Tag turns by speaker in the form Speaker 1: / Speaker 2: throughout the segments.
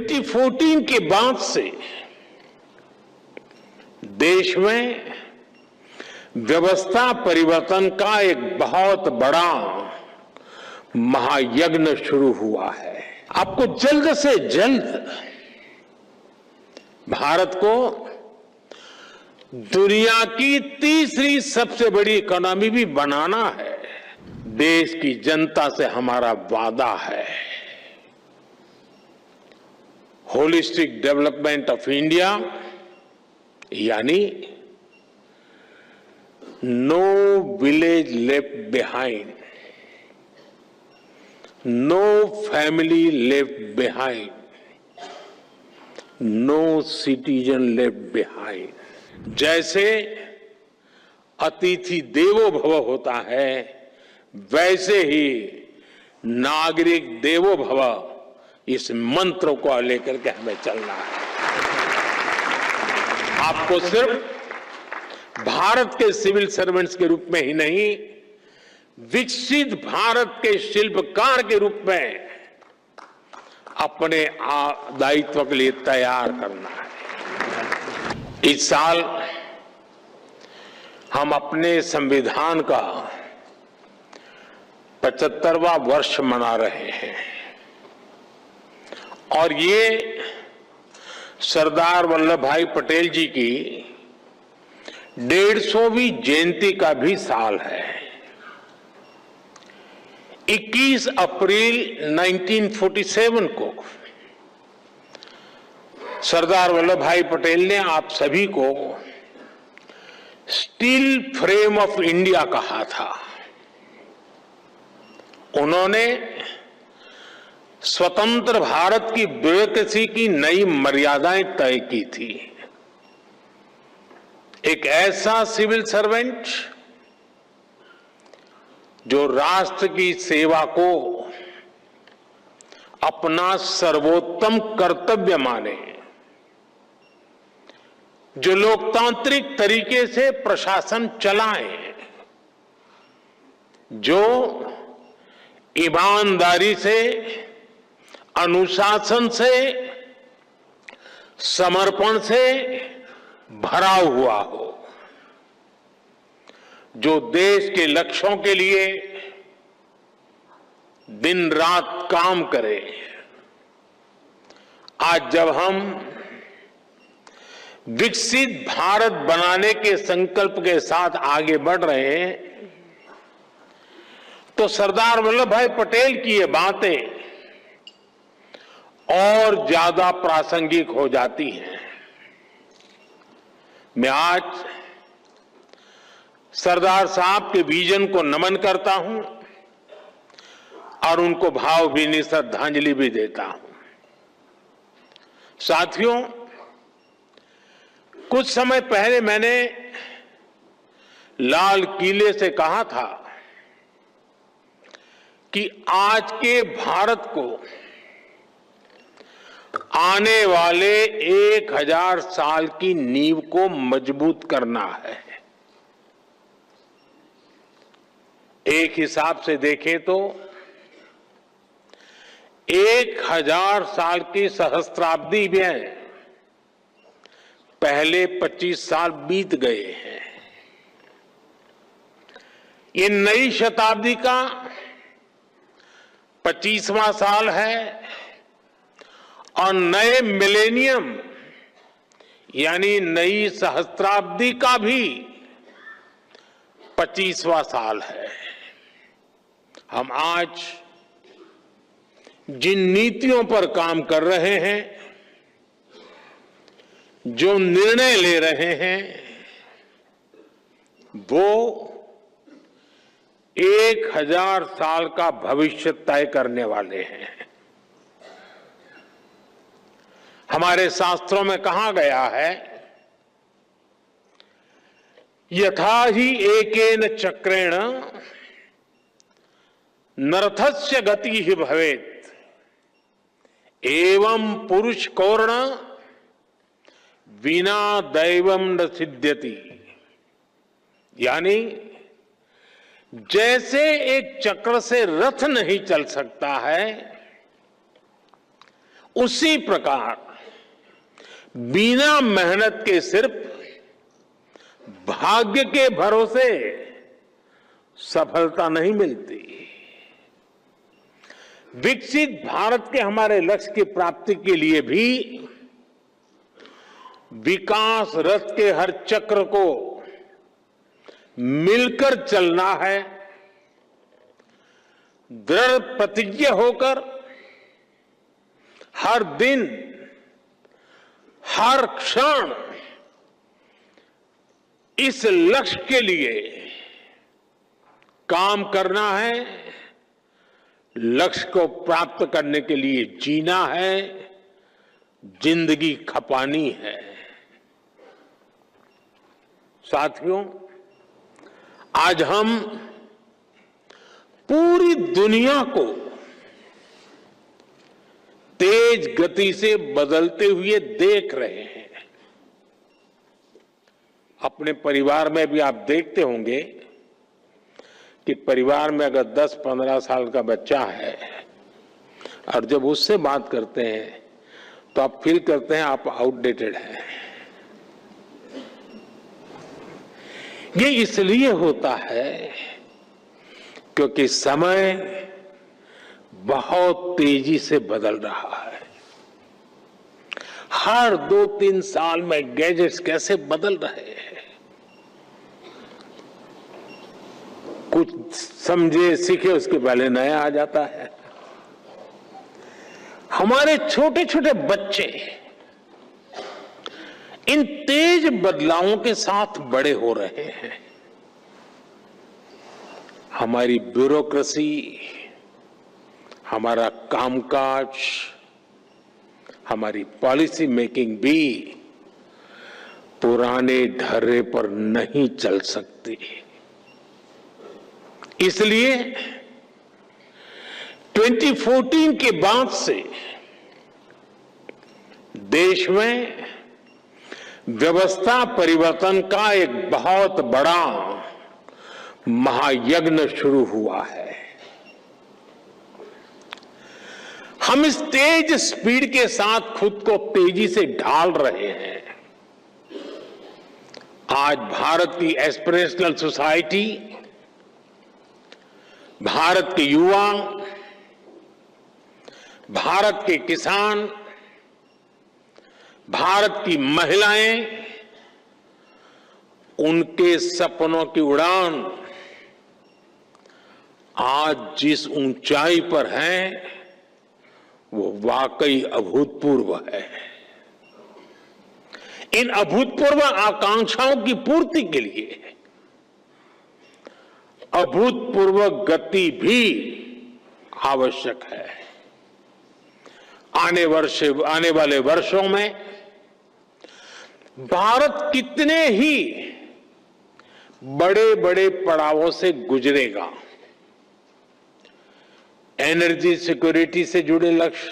Speaker 1: 2014 के बाद से देश में व्यवस्था परिवर्तन का एक बहुत बड़ा महायज्ञ शुरू हुआ है। आपको जल्द से जल्द भारत को दुनिया की तीसरी सबसे बड़ी इकोनॉमी भी बनाना है। देश की जनता से हमारा वादा है, होलिस्टिक डेवलपमेंट ऑफ इंडिया, यानी no village left behind, no family left behind, no citizen left behind. जैसे अतिथि देवो भव होता है, वैसे ही नागरिक देवो भव, इस मंत्र को लेकर के हमें चलना है। आपको सिर्फ भारत के सिविल सर्वेंट्स के रूप में ही नहीं, विकसित भारत के शिल्पकार के रूप में अपने दायित्व के लिए तैयार करना है। इस साल हम अपने संविधान का 75वां वर्ष मना रहे हैं और ये सरदार वल्लभ भाई पटेल जी की 150वीं जयंती का भी साल है। 21 अप्रैल 1947 को सरदार वल्लभ भाई पटेल ने आप सभी को स्टील फ्रेम ऑफ इंडिया कहा था। उन्होंने स्वतंत्र भारत की ब्यूरोक्रेसी की नई मर्यादाएं तय की थी। एक ऐसा सिविल सर्वेंट जो राष्ट्र की सेवा को अपना सर्वोत्तम कर्तव्य माने, जो लोकतांत्रिक तरीके से प्रशासन चलाए, जो ईमानदारी से, अनुशासन से, समर्पण से भरा हुआ हो, जो देश के लक्ष्यों के लिए दिन रात काम करे। आज जब हम विकसित भारत बनाने के संकल्प के साथ आगे बढ़ रहे हैं, तो सरदार वल्लभ भाई पटेल की ये बातें और ज्यादा प्रासंगिक हो जाती हैं। मैं आज सरदार साहब के विजन को नमन करता हूं और उनको भावभीनी श्रद्धांजलि भी देता हूं। साथियों, कुछ समय पहले मैंने लाल किले से कहा था कि आज के भारत को आने वाले 1000 साल की नींव को मजबूत करना है। एक हिसाब से देखें तो 1000 साल की सहस्त्राब्दी में पहले 25 साल बीत गए हैं। ये नई शताब्दी का 25वां साल है और नए मिलेनियम यानी नई सहस्त्राब्दी का भी 25वां साल है। हम आज जिन नीतियों पर काम कर रहे हैं, जो निर्णय ले रहे हैं, वो 1000 साल का भविष्य तय करने वाले हैं। हमारे शास्त्रों में कहा गया है, यथा ही एकेन चक्रेण नरथस्य गति ही भवेत्, एवं पुरुष कौर्ण बिना दैवम न सिद्ध्यति। यानी जैसे एक चक्र से रथ नहीं चल सकता है, उसी प्रकार बिना मेहनत के सिर्फ भाग्य के भरोसे सफलता नहीं मिलती। विकसित भारत के हमारे लक्ष्य की प्राप्ति के लिए भी विकास रथ के हर चक्र को मिलकर चलना है। दृढ़ प्रतिज्ञ होकर हर दिन हर क्षण इस लक्ष्य के लिए काम करना है। लक्ष्य को प्राप्त करने के लिए जीना है, जिंदगी खपानी है। साथियों, आज हम पूरी दुनिया को तेज गति से बदलते हुए देख रहे हैं। अपने परिवार में भी आप देखते होंगे कि परिवार में अगर 10-15 साल का बच्चा है और जब उससे बात करते हैं तो आप फील करते हैं आप आउटडेटेड हैं। ये इसलिए होता है क्योंकि समय बहुत तेजी से बदल रहा है। हर 2-3 साल में गैजेट्स कैसे बदल रहे हैं, कुछ समझे सीखे उसके पहले नया आ जाता है। हमारे छोटे छोटे बच्चे इन तेज बदलावों के साथ बड़े हो रहे हैं। हमारी ब्यूरोक्रेसी, हमारा कामकाज, हमारी पॉलिसी मेकिंग भी पुराने ढर्रे पर नहीं चल सकती। इसलिए 2014 के बाद से देश में व्यवस्था परिवर्तन का एक बहुत बड़ा महायज्ञ शुरू हुआ है। हम इस तेज स्पीड के साथ खुद को तेजी से ढाल रहे हैं। आज भारत की एस्पिरेशनल सोसाइटी, भारत के युवा, भारत के किसान, भारत की महिलाएं, उनके सपनों की उड़ान आज जिस ऊंचाई पर है वो वाकई अभूतपूर्व है। इन अभूतपूर्व आकांक्षाओं की पूर्ति के लिए अभूतपूर्व गति भी आवश्यक है। आने वाले वर्षों में भारत कितने ही बड़े बड़े पड़ावों से गुजरेगा। एनर्जी सिक्योरिटी से जुड़े लक्ष्य,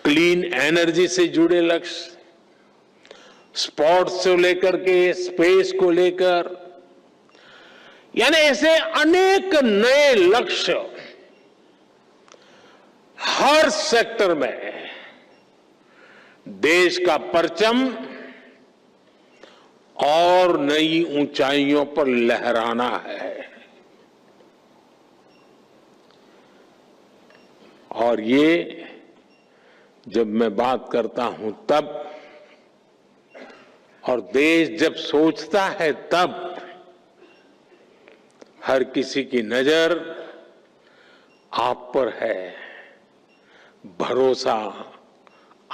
Speaker 1: क्लीन एनर्जी से जुड़े लक्ष्य, स्पोर्ट्स से लेकर के स्पेस को लेकर, यानी ऐसे अनेक नए लक्ष्य हर सेक्टर में देश का परचम और नई ऊंचाइयों पर लहराना है। और ये जब मैं बात करता हूं तब, और देश जब सोचता है तब, हर किसी की नजर आप पर है, भरोसा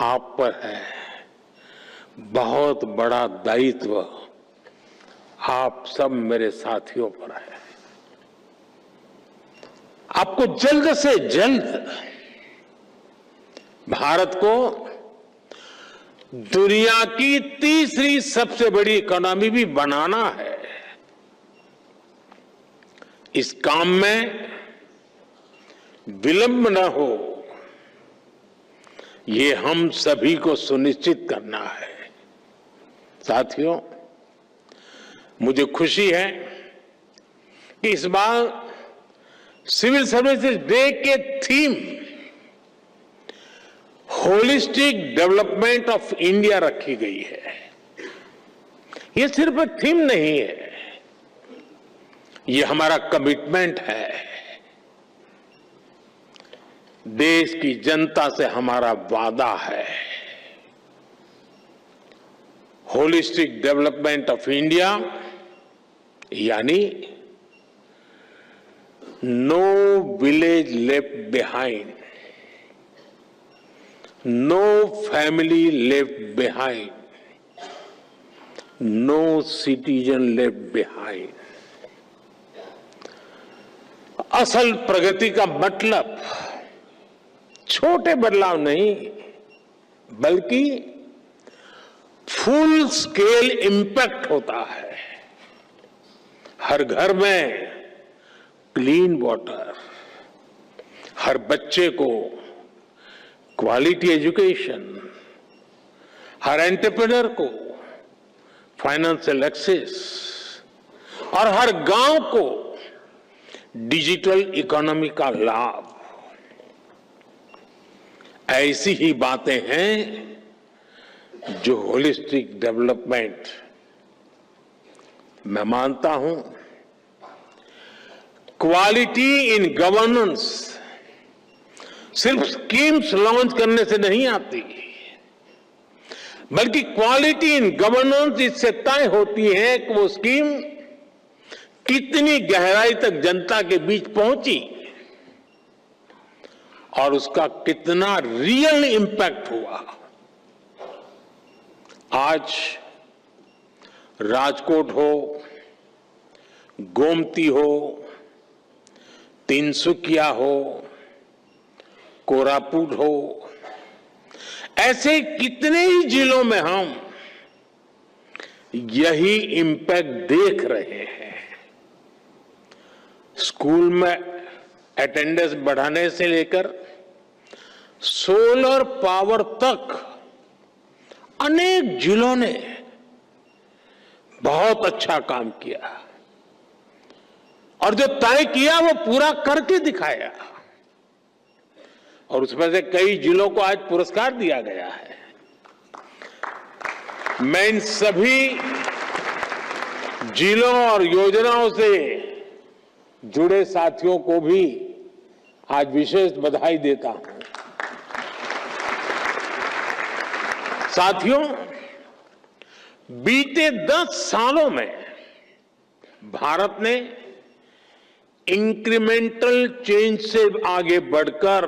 Speaker 1: आप पर है, बहुत बड़ा दायित्व आप सब मेरे साथियों पर है। आपको जल्द से जल्द भारत को दुनिया की तीसरी सबसे बड़ी इकोनॉमी भी बनाना है। इस काम में विलंब न हो, ये हम सभी को सुनिश्चित करना है। साथियों, मुझे खुशी है कि इस बार सिविल सर्विसेज डे के theme holistic development of India रखी गई है। ये सिर्फ एक थीम नहीं है, ये हमारा कमिटमेंट है। देश की जनता से हमारा वादा है। होलिस्टिक डेवलपमेंट ऑफ इंडिया यानी no village left behind, no family left behind, no citizen left behind. असल प्रगति का मतलब छोटे बदलाव नहीं, बल्कि फुल स्केल इंपैक्ट होता है। हर घर में क्लीन वाटर, हर बच्चे को क्वालिटी एजुकेशन, हर एंटरप्रेन्योर को फाइनेंशियल एक्सेस और हर गांव को डिजिटल इकोनॉमी का लाभ। ऐसी ही बातें हैं जो होलिस्टिक डेवलपमेंट, मैं मानता हूं, क्वालिटी इन गवर्नेंस सिर्फ स्कीम्स लॉन्च करने से नहीं आती, बल्कि क्वालिटी इन गवर्नेंस इससे तय होती है कि वो स्कीम कितनी गहराई तक जनता के बीच पहुंची और उसका कितना रियल इंपैक्ट हुआ। आज राजकोट हो, गोमती हो, तिनसुकिया हो, कोरापुट हो, ऐसे कितने ही जिलों में हम यही इंपैक्ट देख रहे हैं। स्कूल में अटेंडेंस बढ़ाने से लेकर सोलर पावर तक अनेक जिलों ने बहुत अच्छा काम किया और जो तय किया वो पूरा करके दिखाया, और उसमें से कई जिलों को आज पुरस्कार दिया गया है। मैं इन सभी जिलों और योजनाओं से जुड़े साथियों को भी आज विशेष बधाई देता हूं। साथियों, बीते 10 सालों में भारत ने इंक्रीमेंटल चेंज से आगे बढ़कर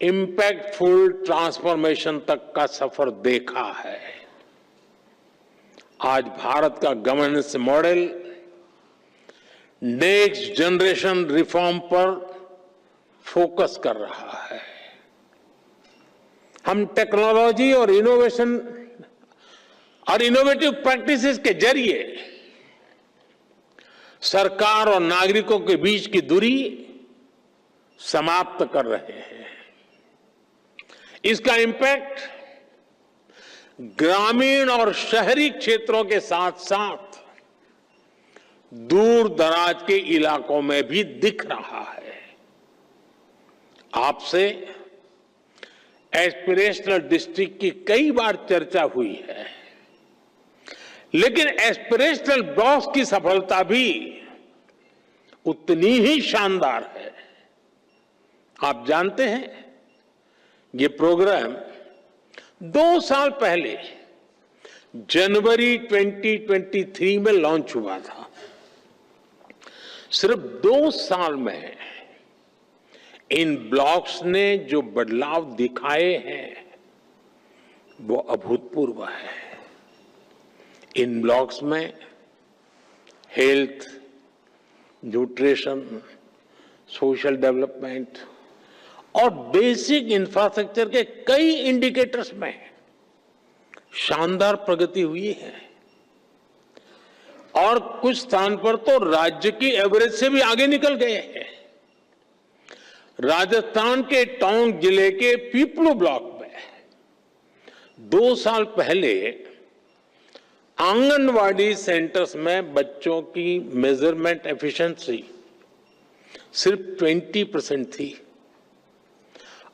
Speaker 1: इंपैक्टफुल ट्रांसफॉर्मेशन तक का सफर देखा है। आज भारत का governance model next generation reform पर फोकस कर रहा है। हम टेक्नोलॉजी और इनोवेशन और इनोवेटिव प्रैक्टिसेस के जरिए सरकार और नागरिकों के बीच की दूरी समाप्त कर रहे हैं। इसका इम्पैक्ट ग्रामीण और शहरी क्षेत्रों के साथ साथ दूर दराज के इलाकों में भी दिख रहा है। आपसे एस्पिरेशनल डिस्ट्रिक्ट की कई बार चर्चा हुई है, लेकिन एस्पिरेशनल ब्लॉक्स की सफलता भी उतनी ही शानदार है। आप जानते हैं, ये प्रोग्राम 2 साल पहले जनवरी 2023 में लॉन्च हुआ था। सिर्फ 2 साल में इन ब्लॉक्स ने जो बदलाव दिखाए हैं वो अभूतपूर्व है। इन ब्लॉक्स में हेल्थ, न्यूट्रिशन, सोशल डेवलपमेंट और बेसिक इंफ्रास्ट्रक्चर के कई इंडिकेटर्स में शानदार प्रगति हुई है और कुछ स्थान पर तो राज्य की एवरेज से भी आगे निकल गए हैं। राजस्थान के टोंक जिले के पीपलू ब्लॉक में 2 साल पहले आंगनवाड़ी सेंटर्स में बच्चों की मेजरमेंट एफिशिएंसी सिर्फ 20% थी।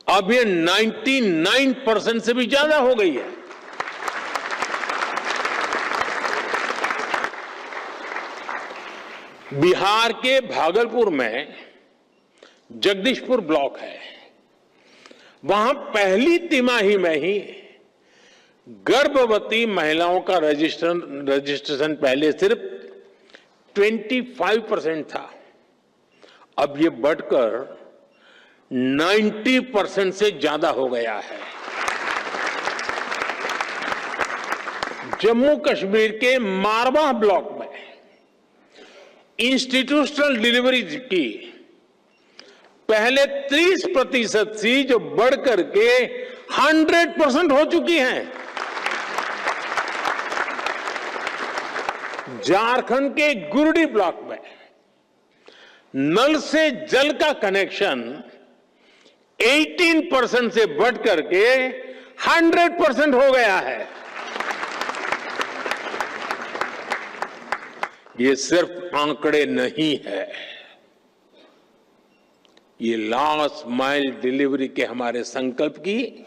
Speaker 1: अब ये 99% से भी ज्यादा हो गई है। बिहार के भागलपुर में जगदीशपुर ब्लॉक है, वहां पहली तिमाही में ही गर्भवती महिलाओं का रजिस्ट्रेशन पहले सिर्फ 25% था, अब ये बढ़कर 90% से ज्यादा हो गया है। जम्मू कश्मीर के मारवाह ब्लॉक में इंस्टीट्यूशनल डिलीवरी की पहले 30% थी, जो बढ़कर के 100% हो चुकी हैं। झारखंड के गुरडी ब्लॉक में नल से जल का कनेक्शन 18% से बढ़कर के 100% हो गया है। ये सिर्फ आंकड़े नहीं है, ये लास्ट माइल डिलीवरी के हमारे संकल्प की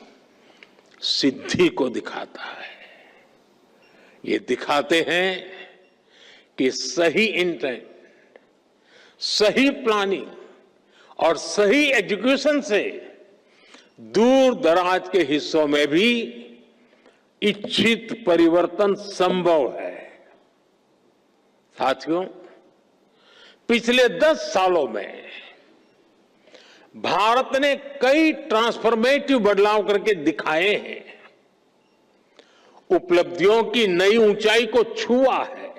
Speaker 1: सिद्धि को दिखाता है। ये दिखाते हैं कि सही इंटेंट, सही प्लानिंग और सही एजुकेशन से दूर दराज के हिस्सों में भी इच्छित परिवर्तन संभव है। साथियों, पिछले 10 सालों में भारत ने कई ट्रांसफॉर्मेटिव बदलाव करके दिखाए हैं, उपलब्धियों की नई ऊंचाई को छुआ है।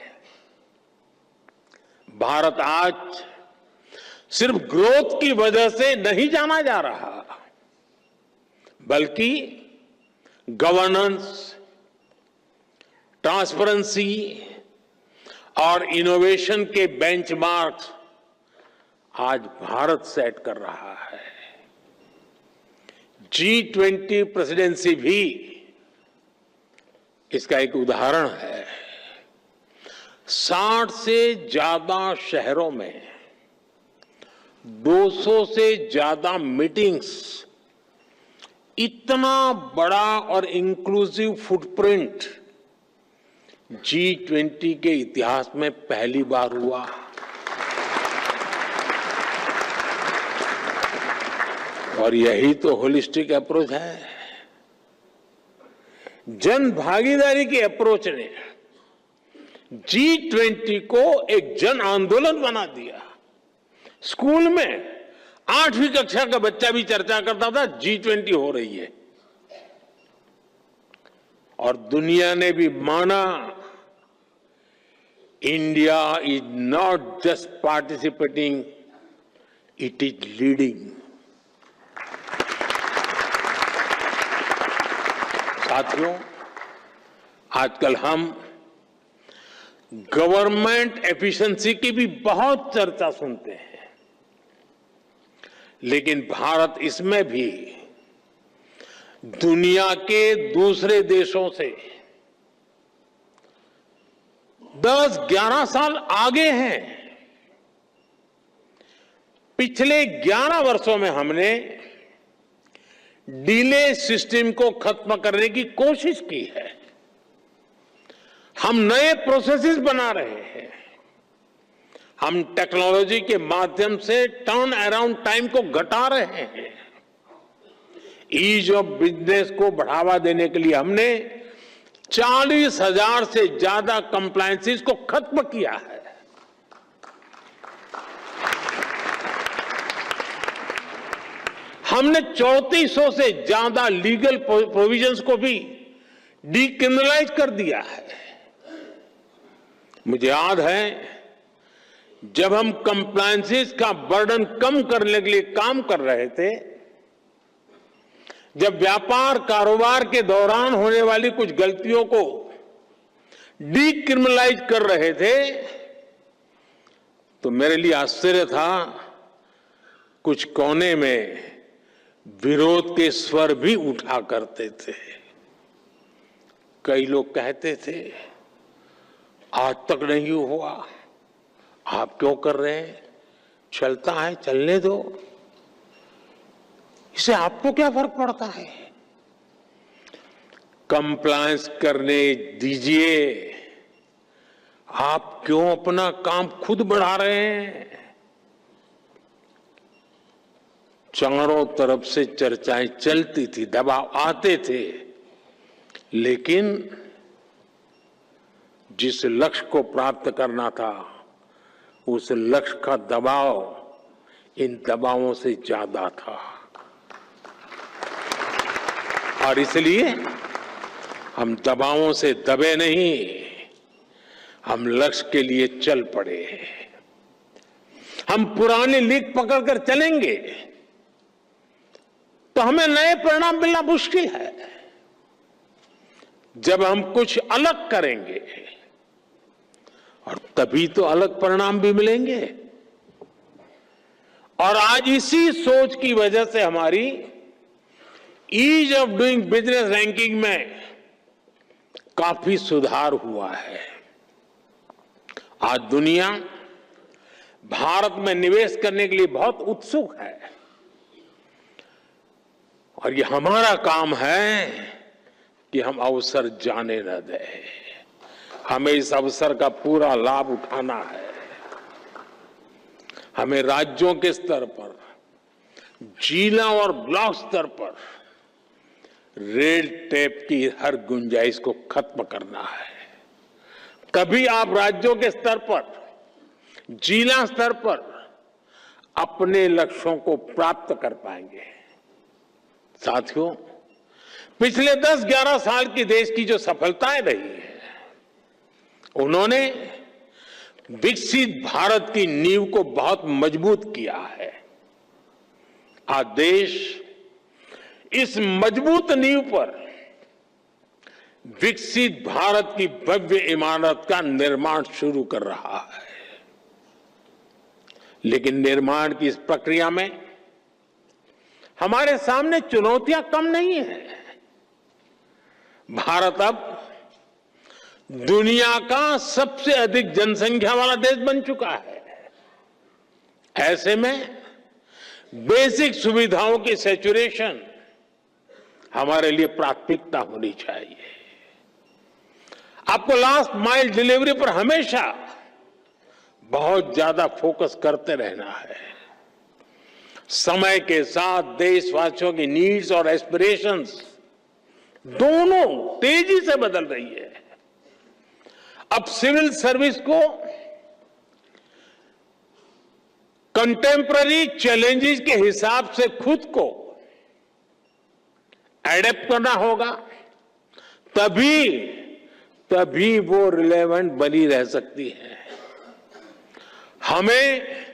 Speaker 1: भारत आज सिर्फ ग्रोथ की वजह से नहीं जाना जा रहा, बल्कि गवर्नेंस, ट्रांसपेरेंसी और इनोवेशन के बेंचमार्क्स आज भारत सेट कर रहा है। G20 प्रेसिडेंसी भी इसका एक उदाहरण है। 60 से ज्यादा शहरों में 200 से ज्यादा मीटिंग्स, इतना बड़ा और इंक्लूसिव फुटप्रिंट G20 के इतिहास में पहली बार हुआ। और यही तो होलिस्टिक अप्रोच है। जन भागीदारी की अप्रोच ने G20 को एक जन आंदोलन बना दिया। स्कूल में 8वीं कक्षा का बच्चा भी चर्चा करता था G20 हो रही है, और दुनिया ने भी माना India is not just participating, it is leading. साथियों, आजकल हम गवर्नमेंट एफिशिएंसी की भी बहुत चर्चा सुनते हैं, लेकिन भारत इसमें भी दुनिया के दूसरे देशों से 10-11 साल आगे हैं। पिछले 11 वर्षों में हमने डिले सिस्टम को खत्म करने की कोशिश की है। हम नए प्रोसेसेस बना रहे हैं। हम टेक्नोलॉजी के माध्यम से टर्न अराउंड टाइम को घटा रहे हैं। ईज ऑफ बिजनेस को बढ़ावा देने के लिए हमने 40,000 से ज्यादा कंप्लायंसेस को खत्म किया है। हमने 3400 से ज्यादा लीगल प्रोविजंस को भी डीक्रिमिनलाइज कर दिया है। मुझे याद है, जब हम कंप्लायंसेस का बर्डन कम करने के लिए काम कर रहे थे, जब व्यापार कारोबार के दौरान होने वाली कुछ गलतियों को डीक्रिमिनलाइज कर रहे थे, तो मेरे लिए आश्चर्य था, कुछ कोने में विरोध के स्वर भी उठा करते थे। कई लोग कहते थे, आज तक नहीं हुआ, आप क्यों कर रहे हैं, चलता है चलने दो। इससे आपको क्या फर्क पड़ता है? कंप्लायंस करने दीजिए, आप क्यों अपना काम खुद बढ़ा रहे हैं? चारों तरफ से चर्चाएं चलती थी, दबाव आते थे, लेकिन जिस लक्ष्य को प्राप्त करना था उस लक्ष्य का दबाव इन दबावों से ज्यादा था। और इसलिए हम दबावों से दबे नहीं, हम लक्ष्य के लिए चल पड़े। हम पुरानी लीक पकड़कर चलेंगे तो हमें नए परिणाम मिलना मुश्किल है। जब हम कुछ अलग करेंगे और तभी तो अलग परिणाम भी मिलेंगे। और आज इसी सोच की वजह से हमारी ease of doing business ranking में काफी सुधार हुआ है। आज दुनिया भारत में निवेश करने के लिए बहुत उत्सुक है और ये हमारा काम है कि हम अवसर जाने न दें। हमें इस अवसर का पूरा लाभ उठाना है। हमें राज्यों के स्तर पर, जिला और ब्लॉक स्तर पर रेल टेप की हर गुंजाइश को खत्म करना है। तभी आप राज्यों के स्तर पर, जिला स्तर पर अपने लक्ष्यों को प्राप्त कर पाएंगे। साथियों, पिछले 10-11 साल की देश की जो सफलताएं रही है, उन्होंने विकसित भारत की नींव को बहुत मजबूत किया है। आज देश इस मजबूत नींव पर विकसित भारत की भव्य इमारत का निर्माण शुरू कर रहा है। लेकिन निर्माण की इस प्रक्रिया में हमारे सामने चुनौतियां कम नहीं है। भारत अब दुनिया का सबसे अधिक जनसंख्या वाला देश बन चुका है। ऐसे में बेसिक सुविधाओं की सैचुरेशन हमारे लिए प्राथमिकता होनी चाहिए। आपको लास्ट माइल डिलीवरी पर हमेशा बहुत ज्यादा फोकस करते रहना है। समय के साथ देशवासियों की नीड्स और एस्पिरेशंस दोनों तेजी से बदल रही है। अब सिविल सर्विस को कंटेम्पररी चैलेंजेस के हिसाब से खुद को एडेप्ट करना होगा, तभी वो रिलेवेंट बनी रह सकती है। हमें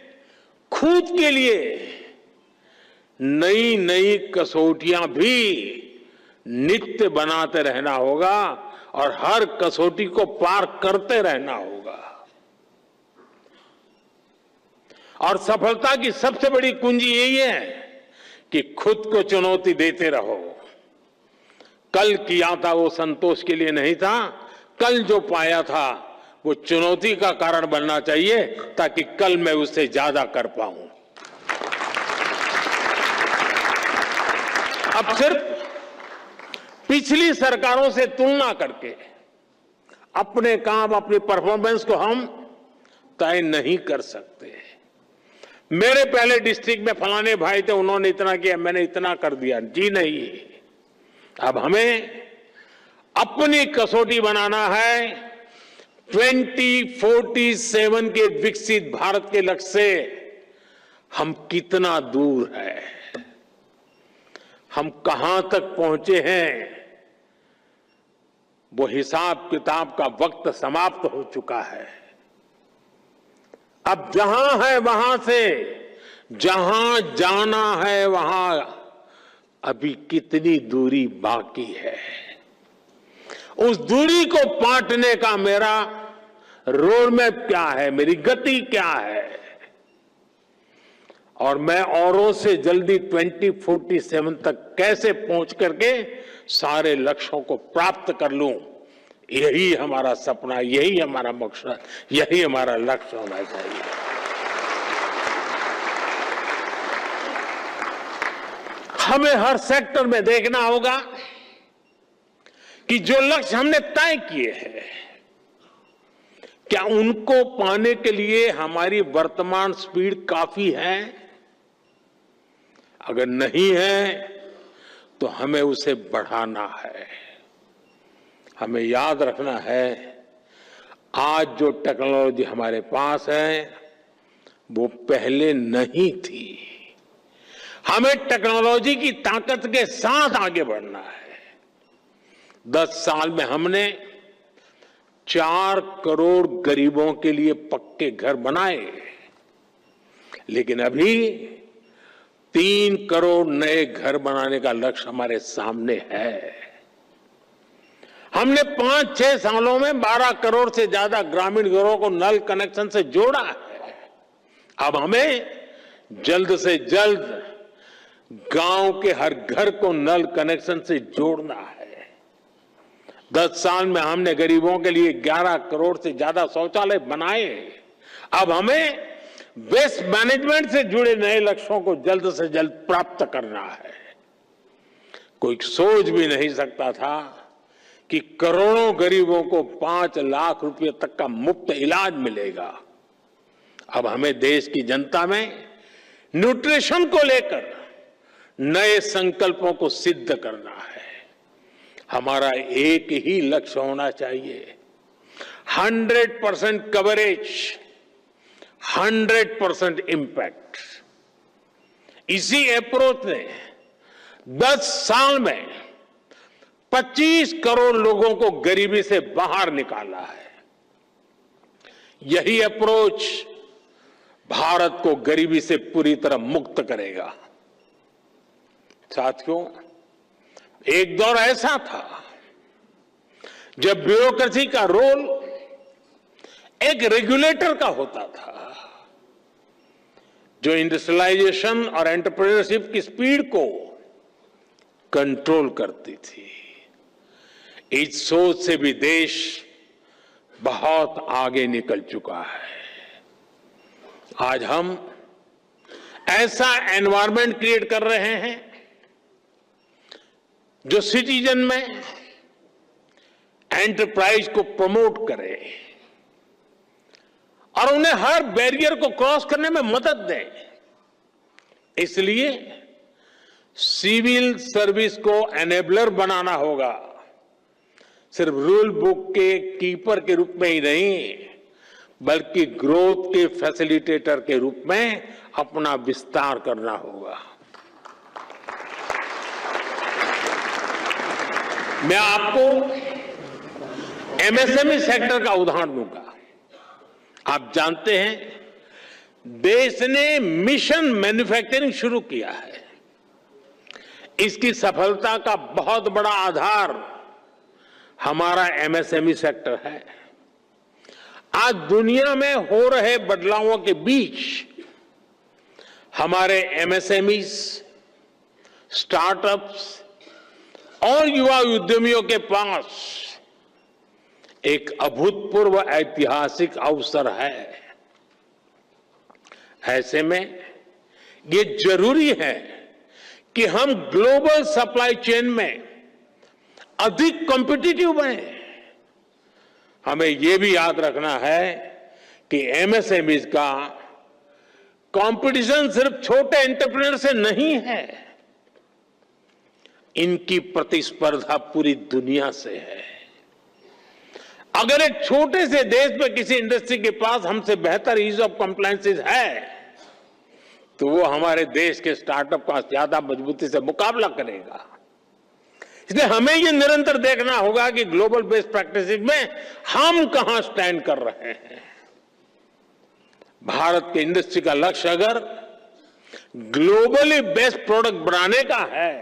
Speaker 1: खुद के लिए नई नई कसौटियां भी नित्य बनाते रहना होगा और हर कसौटी को पार करते रहना होगा। और सफलता की सबसे बड़ी कुंजी यही है कि खुद को चुनौती देते रहो। कल किया था वो संतोष के लिए नहीं था, कल जो पाया था वो चुनौती का कारण बनना चाहिए ताकि कल मैं उससे ज्यादा कर पाऊं। अब सिर्फ पिछली सरकारों से तुलना करके अपने काम, अपनी परफॉर्मेंस को हम तय नहीं कर सकते। मेरे पहले डिस्ट्रिक्ट में फलाने भाई थे, उन्होंने इतना किया, मैंने इतना कर दिया, जी नहीं। अब हमें अपनी कसौटी बनाना है 2047 के विकसित भारत के लक्ष्य से हम कितना दूर है, हम कहां तक पहुंचे हैं। वो हिसाब किताब का वक्त समाप्त हो चुका है। अब जहां है वहां से जहां जाना है वहां अभी कितनी दूरी बाकी है, उस दूरी को पाटने का मेरा रोड मैप क्या है, मेरी गति क्या है, और मैं औरों से जल्दी 2047 तक कैसे पहुंच करके सारे लक्ष्यों को प्राप्त कर लूं। यही हमारा सपना, यही हमारा मकसद, यही हमारा लक्ष्य होना चाहिए। हमें हर सेक्टर में देखना होगा कि जो लक्ष्य हमने तय किए हैं, क्या उनको पाने के लिए हमारी वर्तमान स्पीड काफी है? अगर नहीं है तो हमें उसे बढ़ाना है। हमें याद रखना है, आज जो टेक्नोलॉजी हमारे पास है वो पहले नहीं थी। हमें टेक्नोलॉजी की ताकत के साथ आगे बढ़ना है। 10 साल में हमने 4 करोड़ गरीबों के लिए पक्के घर बनाए, लेकिन अभी 3 करोड़ नए घर बनाने का लक्ष्य हमारे सामने है। हमने 5-6 सालों में 12 करोड़ से ज्यादा ग्रामीण घरों को नल कनेक्शन से जोड़ा है। अब हमें जल्द से जल्द गांव के हर घर को नल कनेक्शन से जोड़ना है। 10 साल में हमने गरीबों के लिए 11 करोड़ से ज्यादा शौचालय बनाए। अब हमें वेस्ट मैनेजमेंट से जुड़े नए लक्ष्यों को जल्द से जल्द प्राप्त करना है। कोई सोच भी नहीं सकता था कि करोड़ों गरीबों को 5 लाख रुपए तक का मुफ्त इलाज मिलेगा। अब हमें देश की जनता में न्यूट्रिशन को लेकर नए संकल्पों को सिद्ध करना है। हमारा एक ही लक्ष्य होना चाहिए, 100% कवरेज, 100% इम्पैक्ट। इसी अप्रोच ने 10 साल में 25 करोड़ लोगों को गरीबी से बाहर निकाला है। यही अप्रोच भारत को गरीबी से पूरी तरह मुक्त करेगा। साथियों, एक दौर ऐसा था जब ब्यूरोक्रेसी का रोल एक रेगुलेटर का होता था, जो इंडस्ट्रियलाइजेशन और एंटरप्रेन्योरशिप की स्पीड को कंट्रोल करती थी। इस सोच से भी देश बहुत आगे निकल चुका है। आज हम ऐसा एनवायरनमेंट क्रिएट कर रहे हैं जो सिटीजन में एंटरप्राइज को प्रमोट करे और उन्हें हर बैरियर को क्रॉस करने में मदद दे। इसलिए सिविल सर्विस को एनेबलर बनाना होगा, सिर्फ रूल बुक के कीपर के रूप में ही नहीं, बल्कि ग्रोथ के फैसिलिटेटर के रूप में अपना विस्तार करना होगा। मैं आपको एमएसएमई सेक्टर का उदाहरण दूंगा। आप जानते हैं, देश ने मिशन मैन्युफैक्चरिंग शुरू किया है। इसकी सफलता का बहुत बड़ा आधार हमारा एमएसएमई सेक्टर है। आज दुनिया में हो रहे बदलावों के बीच हमारे एमएसएमईज, स्टार्टअप्स और युवा उद्यमियों के पास एक अभूतपूर्व ऐतिहासिक अवसर है। ऐसे में ये जरूरी है कि हम ग्लोबल सप्लाई चेन में अधिक कॉम्पिटिटिव बने। हमें यह भी याद रखना है कि एमएसएमईज का कंपटीशन सिर्फ छोटे एंटरप्रेन्योर से नहीं है, इनकी प्रतिस्पर्धा पूरी दुनिया से है। अगर एक छोटे से देश में किसी इंडस्ट्री के पास हमसे बेहतर ईज ऑफ कंप्लायंसेस है, तो वो हमारे देश के स्टार्टअप का ज्यादा मजबूती से मुकाबला करेगा। इसलिए हमें ये निरंतर देखना होगा कि ग्लोबल बेस्ट प्रैक्टिसेस में हम कहां स्टैंड कर रहे हैं। भारत के इंडस्ट्री का लक्ष्य अगर ग्लोबली बेस्ट प्रोडक्ट बनाने का है,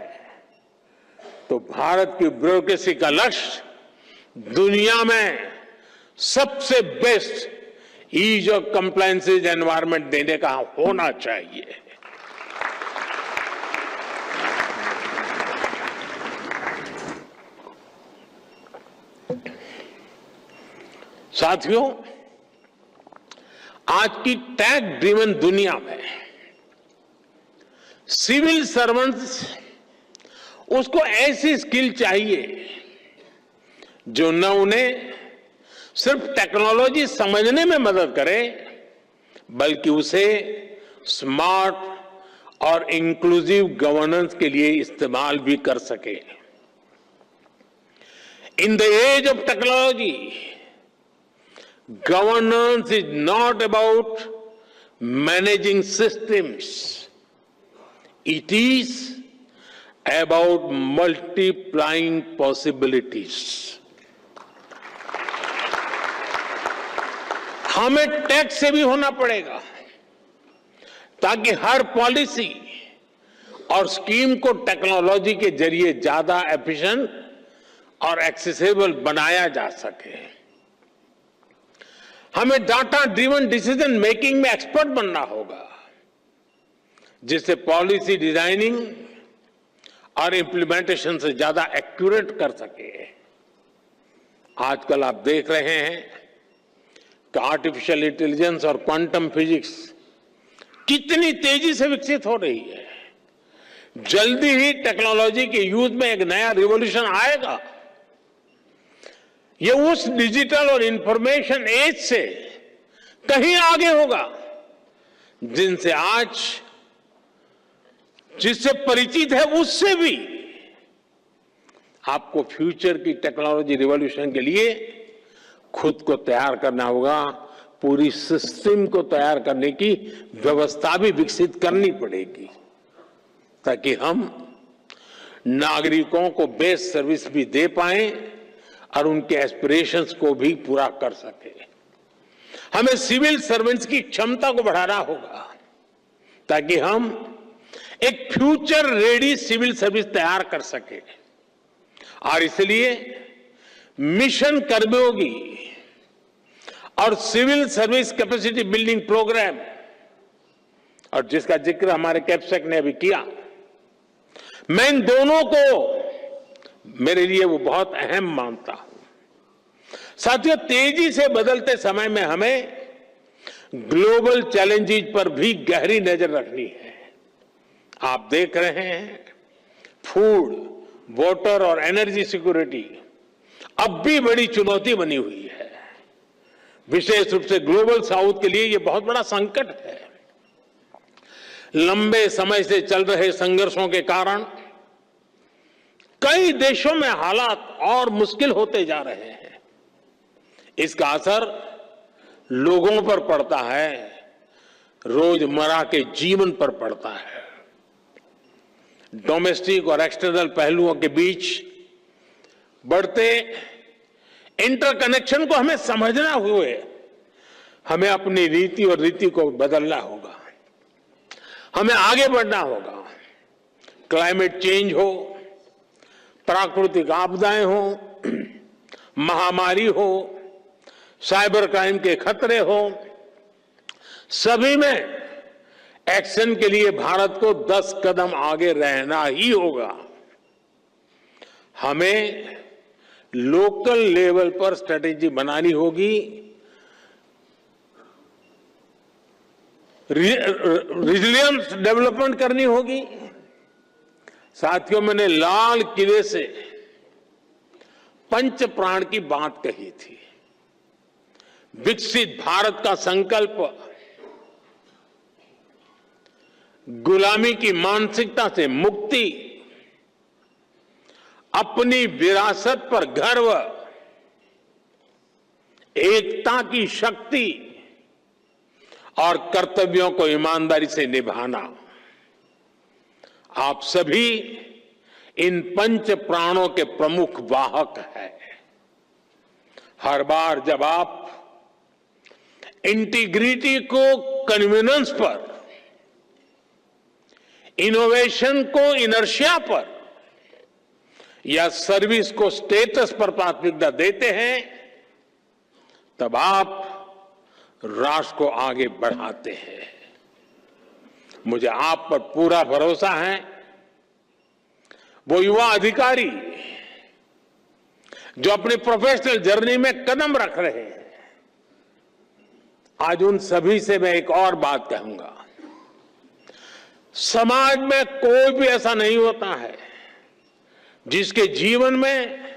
Speaker 1: तो भारत की ब्यूरोक्रेसी का लक्ष्य दुनिया में सबसे best ease of compliances environment देने का होना चाहिए। साथियों, आज की टैग ड्रिवन दुनिया में सिविल सर्वेंट्स उसको ऐसी स्किल चाहिए जो न उन्हें सिर्फ टेक्नोलॉजी समझने में मदद करे, बल्कि उसे स्मार्ट और इंक्लूसिव गवर्नेंस के लिए इस्तेमाल भी कर सके। In the age of technology, governance is not about managing systems, it is about multiplying possibilities. हमें टेक से भी होना पड़ेगा ताकि हर पॉलिसी और स्कीम को टेक्नोलॉजी के जरिए ज्यादा एफिशिएंट और एक्सेसिबल बनाया जा सके। हमें डाटा ड्रिवन डिसीजन मेकिंग में एक्सपर्ट बनना होगा, जिससे पॉलिसी डिजाइनिंग और इम्प्लीमेंटेशन से ज्यादा एक्यूरेट कर सके। आजकल आप देख रहे हैं कि आर्टिफिशियल इंटेलिजेंस और क्वांटम फिजिक्स कितनी तेजी से विकसित हो रही है। जल्दी ही टेक्नोलॉजी के यूज में एक नया रिवॉल्यूशन आएगा। ये उस डिजिटल और इंफॉर्मेशन एज से कहीं आगे होगा जिनसे आज जिससे परिचित है उससे भी आपको फ्यूचर की टेक्नोलॉजी रिवॉल्यूशन के लिए खुद को तैयार करना होगा। पूरी सिस्टम को तैयार करने की व्यवस्था भी विकसित करनी पड़ेगी ताकि हम नागरिकों को बेस्ट सर्विस भी दे पाएं और उनके एस्पिरेशंस को भी पूरा कर सके। हमें सिविल सर्वेंट्स की क्षमता को बढ़ाना होगा ताकि हम एक फ्यूचर रेडी सिविल सर्विस तैयार कर सके। और इसलिए मिशन कर्मयोगी और civil service capacity building programme, और जिसका जिक्र हमारे कैप्सेक ने अभी किया, मैं इन दोनों को मेरे लिए वो बहुत अहम मानता हूं। साथियों, तेजी से बदलते समय में हमें ग्लोबल चैलेंजेस पर भी गहरी नजर रखनी है। आप देख रहे हैं फूड, वाटर और एनर्जी सिक्योरिटी अब भी बड़ी चुनौती बनी हुई है। विशेष रूप से ग्लोबल साउथ के लिए यह बहुत बड़ा संकट है। लंबे समय से चल रहे संघर्षों के कारण कई देशों में हालात और मुश्किल होते जा रहे हैं। इसका असर लोगों पर पड़ता है, रोजमर्रा के जीवन पर पड़ता है। डोमेस्टिक और एक्सटर्नल पहलुओं के बीच बढ़ते इंटरकनेक्शन को हमें समझना हुए हमें अपनी रीति और रीति को बदलना होगा। हमें आगे बढ़ना होगा। क्लाइमेट चेंज हो, प्राकृतिक आपदाएं हो, महामारी हो, साइबर क्राइम के खतरे हो, सभी में एक्शन के लिए भारत को 10 कदम आगे रहना ही होगा। हमें लोकल लेवल पर स्ट्रेटेजी बनानी होगी, रिजिलियंस डेवलपमेंट करनी होगी। साथियों, मैंने लाल किले से पंच प्राण की बात कही थी। विकसित भारत का संकल्प गुलामी की मानसिकता से मुक्ति, अपनी विरासत पर गर्व, एकता की शक्ति और कर्तव्यों को ईमानदारी से निभाना। आप सभी इन पंच प्राणों के प्रमुख वाहक हैं। हर बार जब आप इंटीग्रिटी को कन्वीनियंस पर, इनोवेशन को इनर्शिया पर या सर्विस को स्टेटस पर प्राथमिकता देते हैं, तब आप राष्ट्र को आगे बढ़ाते हैं। मुझे आप पर पूरा भरोसा है। वो युवा अधिकारी जो अपनी प्रोफेशनल जर्नी में कदम रख रहे हैं, आज उन सभी से मैं एक और बात कहूंगा। समाज में कोई भी ऐसा नहीं होता है जिसके जीवन में,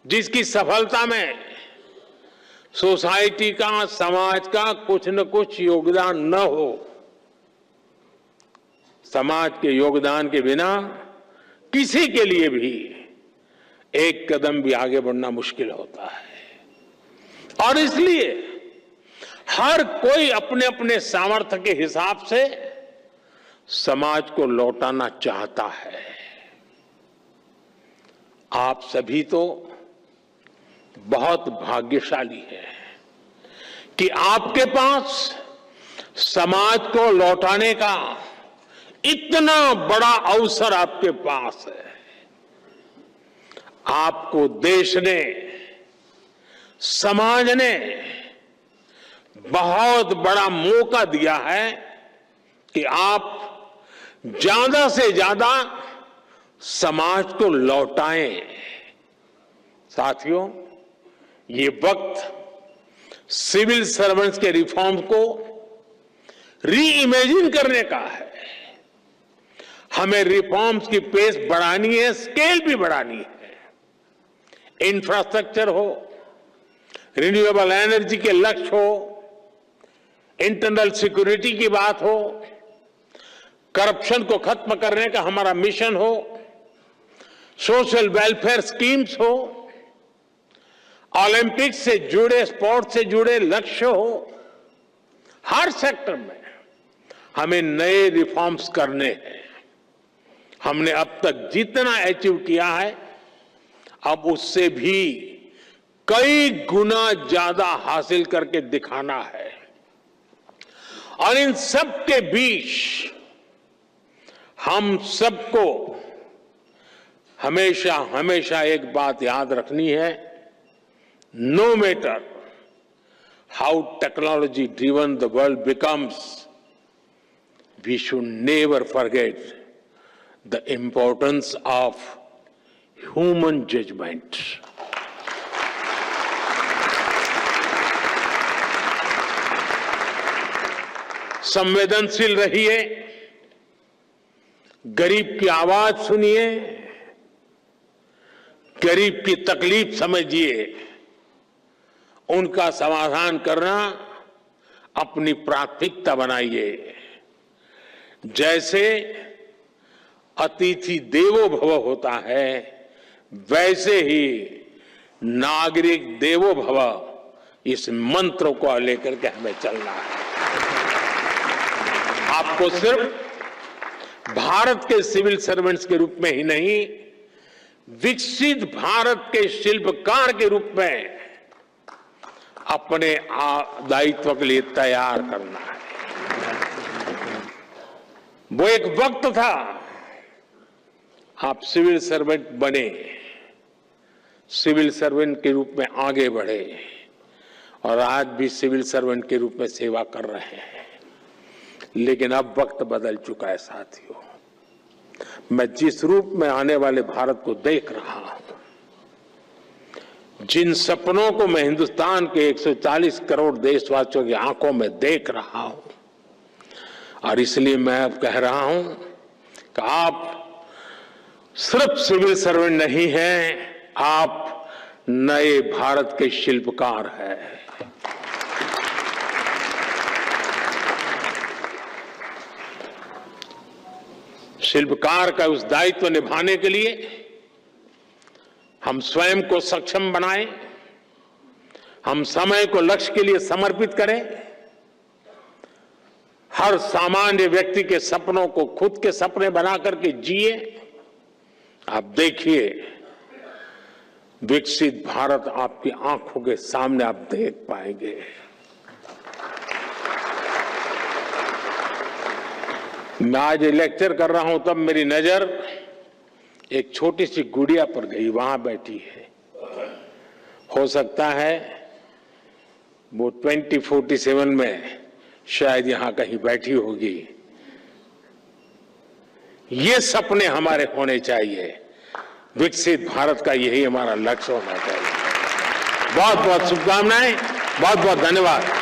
Speaker 1: जिसकी सफलता में सोसाइटी का, समाज का कुछ न कुछ योगदान न हो, समाज के योगदान के बिना किसी के लिए भी एक कदम भी आगे बढ़ना मुश्किल होता है। और इसलिए हर कोई अपने अपने सामर्थ्य के हिसाब से समाज को लौटाना चाहता है। आप सभी तो बहुत भाग्यशाली हैं कि आपके पास समाज को लौटाने का इतना बड़ा अवसर आपके पास है। आपको देश ने, समाज ने बहुत बड़ा मौका दिया है कि आप ज्यादा से ज्यादा समाज को लौटाएं। साथियों, ये वक्त सिविल सर्वेंट्स के रिफॉर्म को री इमेजिन करने का है। हमें रिफॉर्म्स की पेस बढ़ानी है, स्केल भी बढ़ानी है। इंफ्रास्ट्रक्चर हो, रिन्यूएबल एनर्जी के लक्ष्य हो, इंटरनल सिक्योरिटी की बात हो, करप्शन को खत्म करने का हमारा मिशन हो, सोशल वेलफेयर स्कीम्स हो, ओलंपिक्स से जुड़े, स्पोर्ट्स से जुड़े लक्ष्य हो, हर सेक्टर में हमें नए रिफॉर्म्स करने हैं। हमने अब तक जितना अचीव किया है, अब उससे भी कई गुना ज्यादा हासिल करके दिखाना है। और इन सब के बीच हम सबको हमेशा हमेशा एक बात याद रखनी है, no matter how technology driven the world becomes, we should never forget the importance of human judgement. संवेदनशील रहिए, गरीब की आवाज सुनिए, गरीब की तकलीफ समझिए, उनका समाधान करना अपनी प्राथमिकता बनाइए। जैसे अतिथि देवो भव होता है, वैसे ही नागरिक देवो भव, इस मंत्र को लेकर के हमें चलना है। आपको सिर्फ भारत के सिविल सर्वेंट्स के रूप में ही नहीं, विकसित भारत के शिल्पकार के रूप में अपने दायित्व के लिए तैयार करना है। वो एक वक्त था, आप सिविल सर्वेंट बने, सिविल सर्वेंट के रूप में आगे बढ़े और आज भी सिविल सर्वेंट के रूप में सेवा कर रहे हैं। लेकिन अब वक्त बदल चुका है साथियों। मैं जिस रूप में आने वाले भारत को देख रहा हूं, जिन सपनों को मैं हिंदुस्तान के 140 करोड़ देशवासियों की आंखों में देख रहा हूं, और इसलिए मैं अब कह रहा हूं कि आप सिर्फ सिविल सर्वेंट नहीं हैं, आप नए भारत के शिल्पकार हैं। शिल्पकार का उस दायित्व निभाने के लिए हम स्वयं को सक्षम बनाएं, हम समय को लक्ष्य के लिए समर्पित करें, हर सामान्य व्यक्ति के सपनों को खुद के सपने बना करके जिए। आप देखिए, विकसित भारत आपकी आंखों के सामने आप देख पाएंगे। मैं आज लेक्चर कर रहा हूं, तब मेरी नजर एक छोटी सी गुड़िया पर गई, वहां बैठी है। हो सकता है वो 2047 में शायद यहां कहीं बैठी होगी। ये सपने हमारे होने चाहिए, विकसित भारत का यही हमारा लक्ष्य होना चाहिए। बहुत बहुत शुभकामनाएं, बहुत बहुत धन्यवाद।